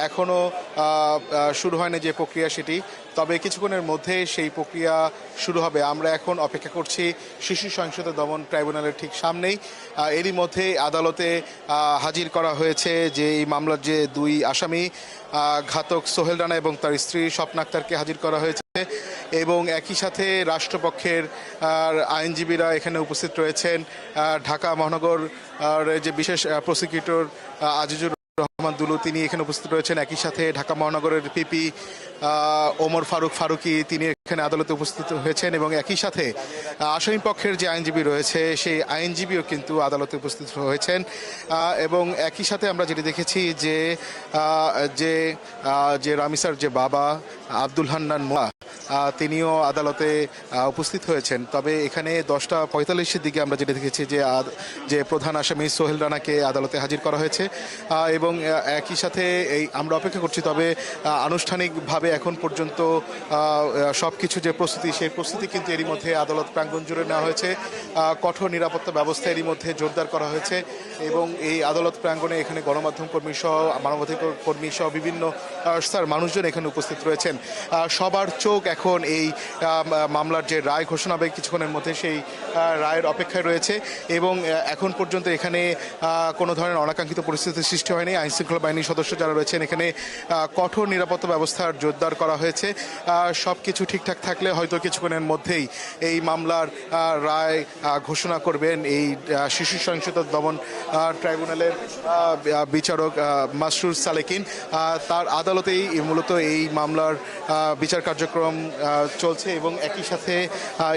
এখনও শুরু হয়নি যে প্রক্রিয়া সেটি, তবে কিছুক্ষণের মধ্যে সেই প্রক্রিয়া শুরু হবে। আমরা এখন অপেক্ষা করছি শিশু সহিংসতা দমন ট্রাইব্যুনালের ঠিক সামনেই। এরই মধ্যে আদালতে হাজির করা হয়েছে যে এই মামলার যে দুই আসামি ঘাতক সোহেল রানা এবং তার স্ত্রী স্বপ্না আক্তারকে হাজির করা হয়েছে, এবং একই সাথে রাষ্ট্রপক্ষের আইনজীবীরা এখানে উপস্থিত রয়েছেন। ঢাকা মহানগর যে বিশেষ প্রসিকিউটর আজিজুর রহমান দুলু তিনি এখানে উপস্থিত রয়েছেন। একই সাথে ঢাকা মহানগরের পিপি ওমর ফারুকি তিনি এখানে আদালতে উপস্থিত হয়েছেন, এবং একই সাথে আসামি পক্ষের যে আইনজীবী রয়েছে সেই আইনজীবীও কিন্তু আদালতে উপস্থিত হয়েছেন। এবং একই সাথে আমরা যেটি দেখেছি যে যে রামিসার যে বাবা আব্দুল হান্নান মোয়া তিনিও আদালতে উপস্থিত হয়েছেন। তবে এখানে 10:45-এর দিকে আমরা যেটা দেখেছি যে প্রধান আসামি সোহেল রানাকে আদালতে হাজির করা হয়েছে, এবং একই সাথে আমরা অপেক্ষা করছি। তবে আনুষ্ঠানিকভাবে এখন পর্যন্ত সব কিছু যে প্রস্তুতি সেই প্রস্তুতি কিন্তু এরই মধ্যে আদালত প্রাঙ্গণ জুড়ে নেওয়া হয়েছে। কঠোর নিরাপত্তা ব্যবস্থা এরই মধ্যে জোরদার করা হয়েছে, এবং এই আদালত প্রাঙ্গণে এখানে গণমাধ্যম কর্মী সহ মানবাধিকার কর্মী সহ বিভিন্ন মানুষজন এখানে উপস্থিত রয়েছেন। সবার চোখ এখন এই মামলার যে রায় ঘোষণা হবে কিছুক্ষণের মধ্যে সেই রায়ের অপেক্ষায় রয়েছে, এবং এখন পর্যন্ত এখানে কোনো ধরনের অনাকাঙ্ক্ষিত পরিস্থিতির সৃষ্টি হয়নি। আইনশৃঙ্খলা বাহিনীর সদস্য যারা রয়েছেন এখানে কঠোর নিরাপত্তা ব্যবস্থার জোরদার করা হয়েছে। সব কিছু ঠিকঠাক থাকলে হয়তো কিছুক্ষণের মধ্যেই এই মামলার রায় ঘোষণা করবেন এই শিশু সহিংসতা দমন ট্রাইব্যুনালের বিচারক মাসরুর সালেকিন। তার আদালতেই মূলত এই মামলার বিচার কার্যক্রম চলছে, এবং একই সাথে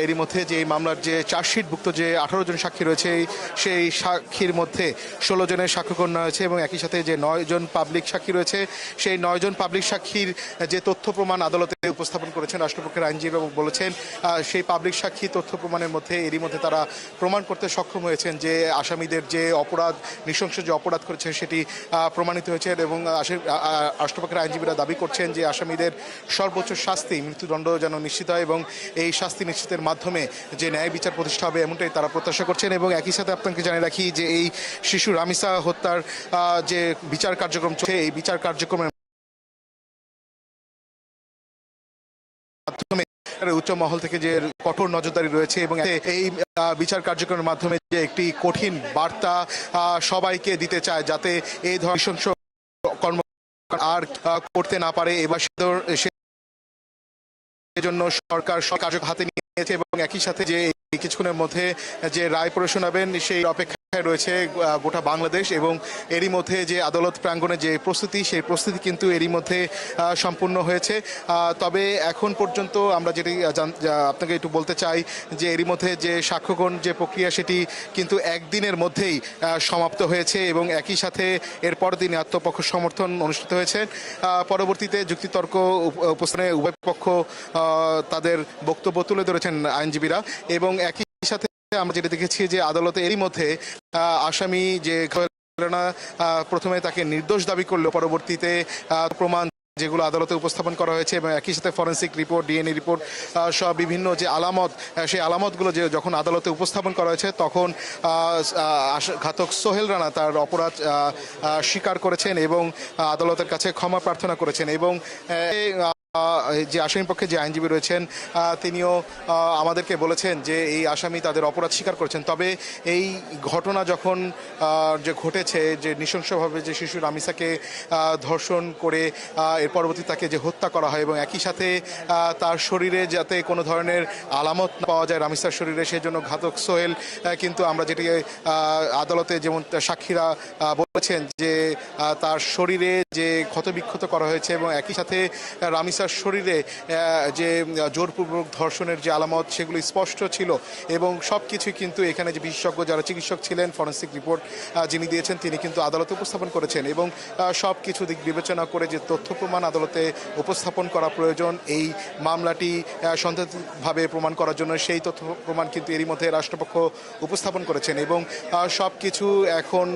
এরই মধ্যে যে এই মামলার যে চার্জশিটভুক্ত যে 18 জন সাক্ষী রয়েছে সেই সাক্ষীর মধ্যে 16 জনের সাক্ষ্য গণ্য হয়েছে, এবং একই সাথে যে 9 জন পাবলিক সাক্ষী রয়েছে সেই 9 জন পাবলিক সাক্ষীর যে তথ্য প্রমাণ আদালতে উপস্থাপন করেছেন রাষ্ট্রপক্ষের আইনজীবী বলেছেন সেই পাবলিক সাক্ষী তথ্য প্রমাণের মধ্যে এরই মধ্যে তারা প্রমাণ করতে সক্ষম হয়েছেন যে আসামিদের যে অপরাধ নৃশংস যে অপরাধ করেছে সেটি প্রমাণিত হয়েছে, এবং রাষ্ট্রপক্ষের আইনজীবীরা দাবি করছেন যে আসামিদের সর্বোচ্চ শাস্তি মৃত্যুদণ্ড যেন নিশ্চিত হয়, এবং এই শাস্তি নিশ্চিতের মাধ্যমে যে ন্যায় বিচার প্রতিষ্ঠা হবে এমনটাই তারা প্রত্যাশা করছেন। এবং একই সাথে আপনাকে জানিয়ে রাখি যে এই শিশু রামিসা হত্যার যে বিচার কার্যক্রম চলছে এই বিচার কার্যক্রমের মাধ্যমে উচ্চ মহল থেকে যে কঠোর নজরদারি রয়েছে, এবং এই বিচার কার্যক্রমের মাধ্যমে যে একটি কঠিন বার্তা সবাইকে দিতে চায় যাতে এই ধরনের নৃশংস কর্ম আর করতে না পারে। এবার সেজন্য সরকার কার্যক হাতে নিয়েছে, এবং একই সাথে যে কিছুক্ষণের মধ্যে যে রায় পড়ে শোনাবেন সেই অপেক্ষায় রয়েছে গোটা বাংলাদেশ, এবং এরই মধ্যে যে আদালত প্রাঙ্গণে যে প্রস্তুতি সেই প্রস্তুতি কিন্তু এরই মধ্যে সম্পূর্ণ হয়েছে। তবে এখন পর্যন্ত আমরা যেটি আপনাকে একটু বলতে চাই যে এরই মধ্যে যে সাক্ষ্যগ্রহণ যে প্রক্রিয়া সেটি কিন্তু একদিনের মধ্যেই সমাপ্ত হয়েছে, এবং একই সাথে এরপর দিনে আত্মপক্ষ সমর্থন অনুষ্ঠিত হয়েছে। পরবর্তীতে যুক্তিতর্ক উপস্থানে উভয় পক্ষ তাদের বক্তব্য তুলে ধরেছেন আইনজীবীরা, এবং একই সাথে আমরা যেটা দেখেছি যে আদালতে এরই মধ্যে আসামি যে প্রথমে তাকে নির্দোষ দাবি করলো, পরবর্তীতে প্রমাণ যেগুলো আদালতে উপস্থাপন করা হয়েছে, এবং একই সাথে ফরেন্সিক রিপোর্ট ডিএনএ রিপোর্ট সব বিভিন্ন যে আলামত সেই আলামতগুলো যে যখন আদালতে উপস্থাপন করা হয়েছে তখন ঘাতক সোহেল রানা তার অপরাধ স্বীকার করেছেন এবং আদালতের কাছে ক্ষমা প্রার্থনা করেছেন। এবং যে আসামি পক্ষে যে আইনজীবী রয়েছেন তিনিও আমাদেরকে বলেছেন যে এই আসামি তাদের অপরাধ স্বীকার করেছেন। তবে এই ঘটনা যখন যে ঘটেছে যে নৃশংসভাবে যে শিশু রামিসাকে ধর্ষণ করে এর পরবর্তী তাকে যে হত্যা করা হয়, এবং একই সাথে তার শরীরে যাতে কোনো ধরনের আলামত না পাওয়া যায় রামিসার শরীরে, সেই জন্য ঘাতক সোহেল কিন্তু আমরা যেটি আদালতে যেমন সাক্ষীরা বলেছেন যে তার শরীরে যে ক্ষতবিক্ষত করা হয়েছে, এবং একই সাথে রামিসার শরীরে যে জোরপূর্বক ধর্ষণের যে আলামত সেগুলো স্পষ্ট ছিল, এবং সব কিছুই কিন্তু এখানে যে বিশেষজ্ঞ যারা চিকিৎসক ছিলেন ফরেন্সিক রিপোর্ট যিনি দিয়েছেন তিনি কিন্তু আদালতে উপস্থাপন করেছেন, এবং সব কিছু দিক বিবেচনা করে যে তথ্য প্রমাণ আদালতে উপস্থাপন করা প্রয়োজন এই মামলাটি সন্দেহভাবে প্রমাণ করার জন্য সেই তথ্য প্রমাণ কিন্তু এরই মধ্যে রাষ্ট্রপক্ষ উপস্থাপন করেছেন। এবং সব কিছু এখন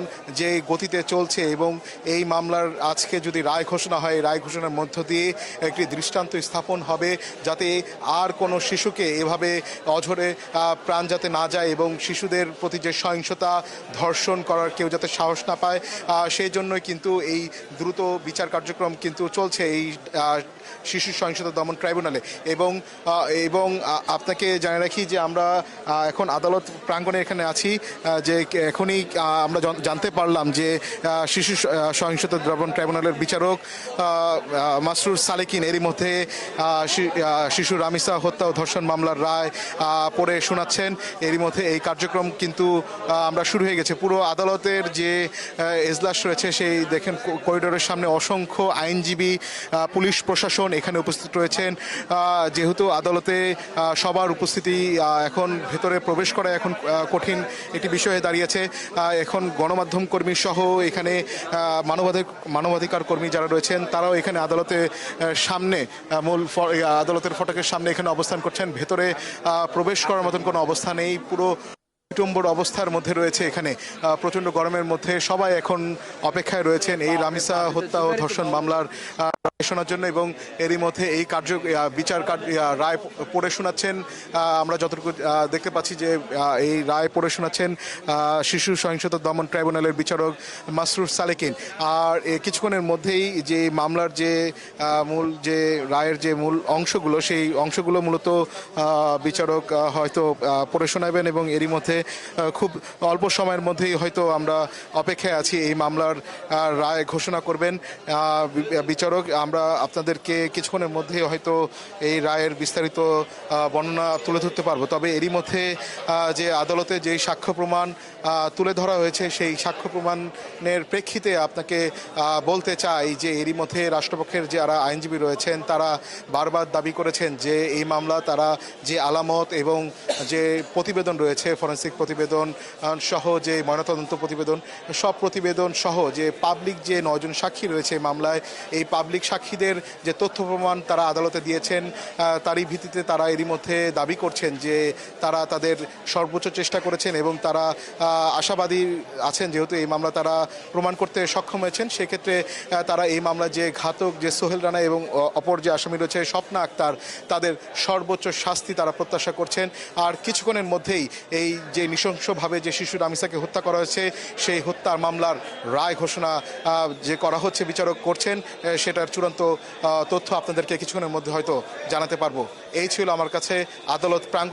যে গতিতে চলছে, এবং এই মামলার আজকে যদি রায় ঘোষণা হয় রায় ঘোষণার মধ্য দিয়ে একটি দৃষ্টান্ত স্থাপন হবে, যাতে আর কোনো শিশুকে এভাবে অঝরে প্রাণ যাতে না যায় এবং শিশুদের প্রতি যে সহিংসতা, ধর্ষণ করার কেউ যাতে সাহস না পায়, সেই জন্যই কিন্তু এই দ্রুত বিচার কার্যক্রম কিন্তু চলছে এই শিশু সহিংসতা দমন ট্রাইব্যুনালে। এবং এবং আপনাকে জানিয়ে রাখি যে আমরা এখন আদালত প্রাঙ্গণে এখানে আছি, যে এখনই আমরা জানতে পারলাম যে শিশু সহিংসতা দমন ট্রাইব্যুনালের বিচারক মাসরুর সালেকিন এরই মধ্যে শিশু রামিসা হত্যা ও ধর্ষণ মামলার রায় পড়ে শোনাচ্ছেন। এরই মধ্যে এই কার্যক্রম কিন্তু আমরা শুরু হয়ে গেছে। পুরো আদালতের যে এজলাস রয়েছে সেই দেখেন করিডোরের সামনে অসংখ্য আইনজীবী, পুলিশ প্রশাসন এখানে উপস্থিত রয়েছেন। যেহেতু আদালতে সবার উপস্থিতি এখন ভেতরে প্রবেশ করা এখন কঠিন একটি বিষয় হয়ে দাঁড়িয়েছে। এখন গণমাধ্যম কর্মী সহ এখানে মানবাধিকার কর্মী যারা রয়েছেন তারাও এখানে আদালতের সামনে মূল আদালতের ফটকের সামনে এখানে অবস্থান করছেন। ভেতরে প্রবেশ করার মতন কোনো অবস্থা নেই, পুরো বিটম্বর অবস্থার মধ্যে রয়েছে। এখানে প্রচণ্ড গরমের মধ্যে সবাই এখন অপেক্ষায় রয়েছেন এই রামিসা হত্যা ও ধর্ষণ মামলার রায় শোনার জন্য। এবং এরই মধ্যে এই বিচার রায় পড়ে শোনাচ্ছেন, আমরা যতটুকু দেখতে পাচ্ছি যে এই রায় পড়ে শোনাচ্ছেন শিশু সহিংসতা দমন ট্রাইব্যুনালের বিচারক মাসরুর সালেকিন। আর কিছুক্ষণের মধ্যেই যে মামলার যে মূল যে রায়ের যে মূল অংশগুলো, সেই অংশগুলো মূলত বিচারক হয়তো পড়ে শোনাবেন এবং এরই মধ্যে খুব অল্প সময়ের মধ্যেই হয়তো আমরা অপেক্ষায় আছি এই মামলার রায় ঘোষণা করবেন বিচারক। আমরা আপনাদেরকে কিছুক্ষণের মধ্যে হয়তো এই রায়ের বিস্তারিত বর্ণনা তুলে ধরতে পারবো। তবে এরই মধ্যে যে আদালতে যেই সাক্ষ্য প্রমাণ তুলে ধরা হয়েছে সেই সাক্ষ্য প্রমাণের প্রেক্ষিতে আপনাকে বলতে চাই যে এরই মধ্যে রাষ্ট্রপক্ষের যারা আইনজীবী রয়েছেন তারা বারবার দাবি করেছেন যে এই মামলা তারা যে আলামত এবং যে প্রতিবেদন রয়েছে, ফরেন্সিক প্রতিবেদন সহ যে ময়নাতদন্ত প্রতিবেদন, সব প্রতিবেদন সহ যে পাবলিক যে 9 জন সাক্ষী রয়েছে এই মামলায়, এই পাবলিক সাক্ষীদের যে তথ্য প্রমাণ তারা আদালতে দিয়েছেন, তারই ভিত্তিতে তারা এরই মধ্যে দাবি করছেন যে তারা তাদের সর্বোচ্চ চেষ্টা করেছেন এবং তারা আশাবাদী আছেন যেহেতু এই মামলা তারা প্রমাণ করতে সক্ষম হয়েছেন। সেক্ষেত্রে তারা এই মামলায় যে ঘাতক যে সোহেল রানা এবং অপর যে আসামি রয়েছে স্বপ্না আক্তার, তাদের সর্বোচ্চ শাস্তি তারা প্রত্যাশা করছেন। আর কিছুক্ষণের মধ্যেই এই যে নৃশংসভাবে যে শিশু রামিসাকে হত্যা করা হয়েছে সেই হত্যার মামলার রায় ঘোষণা যে করা হচ্ছে, বিচারক করছেন, সেটার চূড়ান্ত তথ্য আপনাদেরকে কিছুক্ষণের মধ্যে হয়তো জানাতে পারবো। এই ছিল আমার কাছে আদালত প্রাঙ্গণ